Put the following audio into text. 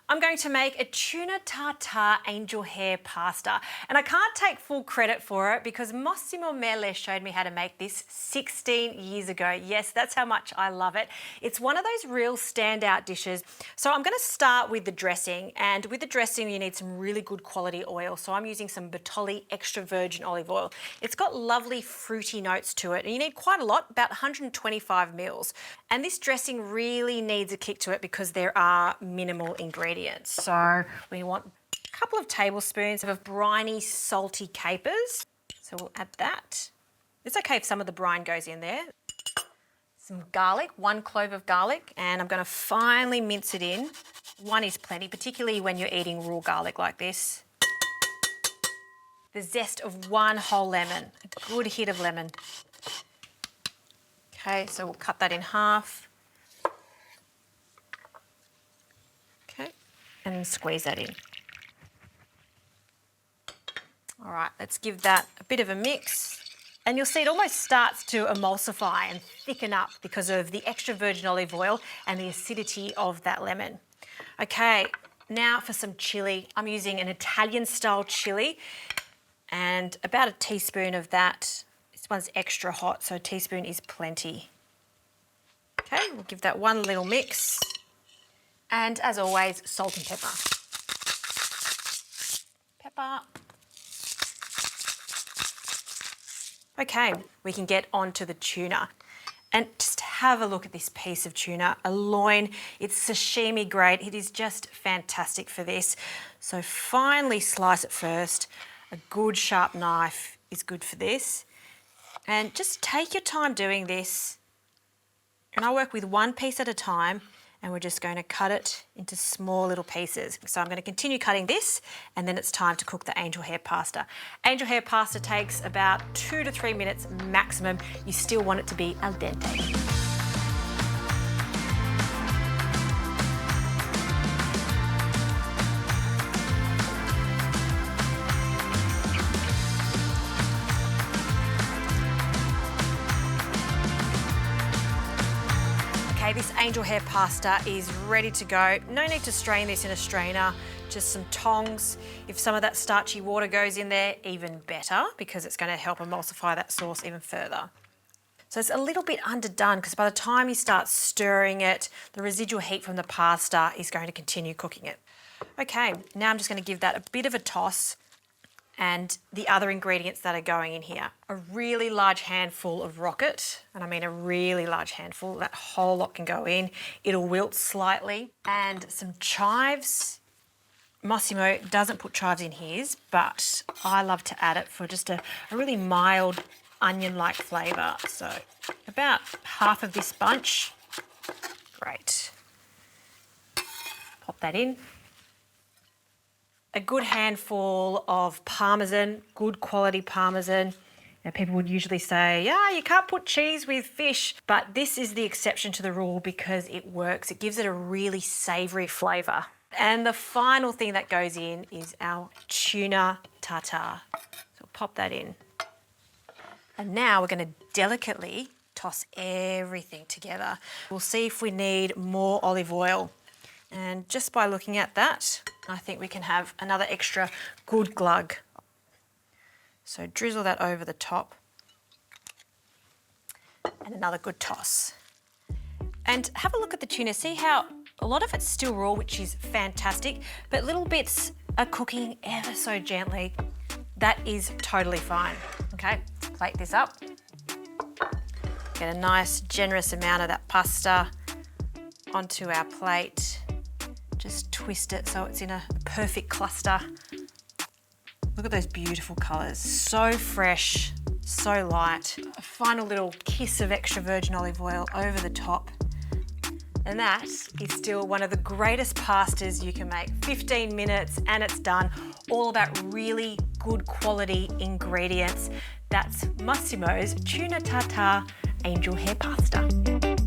I'm going to make a tuna tartare angel hair pasta. And I can't take full credit for it because Massimo Mele showed me how to make this 16 years ago. Yes, that's how much I love it. It's one of those real standout dishes. So I'm going to start with the dressing, and with the dressing you need some really good quality oil. So I'm using some Bertolli extra virgin olive oil. It's got lovely fruity notes to it, and you need quite a lot, about 125 mils. And this dressing really needs a kick to it because there are minimal ingredients. So we want a couple of tablespoons of briny, salty capers. So we'll add that. It's okay if some of the brine goes in there. Some garlic, 1 clove of garlic, and I'm going to finely mince it in. 1 is plenty, particularly when you're eating raw garlic like this. The zest of 1 whole lemon, a good hit of lemon. Okay, so we'll cut that in half. Okay, and squeeze that in. All right, let's give that a bit of a mix. And you'll see it almost starts to emulsify and thicken up because of the extra virgin olive oil and the acidity of that lemon. Okay, now for some chilli. I'm using an Italian style chilli and about a teaspoon of that. This one's extra hot, so a teaspoon is plenty. Okay, we'll give that one little mix. And as always, salt and pepper. Pepper. Okay, we can get onto the tuna. And just have a look at this piece of tuna, a loin. It's sashimi grade. It is just fantastic for this. So finely slice it first. A good sharp knife is good for this. And just take your time doing this. And I work with 1 piece at a time, and we're just going to cut it into small little pieces. So I'm going to continue cutting this, and then it's time to cook the angel hair pasta. Angel hair pasta takes about 2 to 3 minutes maximum. You still want it to be al dente. Okay, this angel hair pasta is ready to go. No need to strain this in a strainer, just some tongs. If some of that starchy water goes in there, even better, because it's going to help emulsify that sauce even further. So it's a little bit underdone because by the time you start stirring it, the residual heat from the pasta is going to continue cooking it. Okay, now I'm just going to give that a bit of a toss, and the other ingredients that are going in here. A really large handful of rocket, and I mean a really large handful, that whole lot can go in. It'll wilt slightly. And some chives. Massimo doesn't put chives in his, but I love to add it for just a really mild onion-like flavour. So about half of this bunch. Great. Pop that in. A good handful of Parmesan, good quality Parmesan. Now, people would usually say, yeah, you can't put cheese with fish, but this is the exception to the rule because it works. It gives it a really savoury flavour. And the final thing that goes in is our tuna tartare. So pop that in. And now we're going to delicately toss everything together. We'll see if we need more olive oil. And just by looking at that, I think we can have another extra good glug. So drizzle that over the top. And another good toss. And have a look at the tuna. See how a lot of it's still raw, which is fantastic, but little bits are cooking ever so gently. That is totally fine. Okay, plate this up. Get a nice generous amount of that pasta onto our plate. Just twist it so it's in a perfect cluster. Look at those beautiful colours. So fresh, so light. A final little kiss of extra virgin olive oil over the top. And that is still one of the greatest pastas you can make. 15 minutes and it's done. All about really good quality ingredients. That's Massimo's tuna tartare angel hair pasta.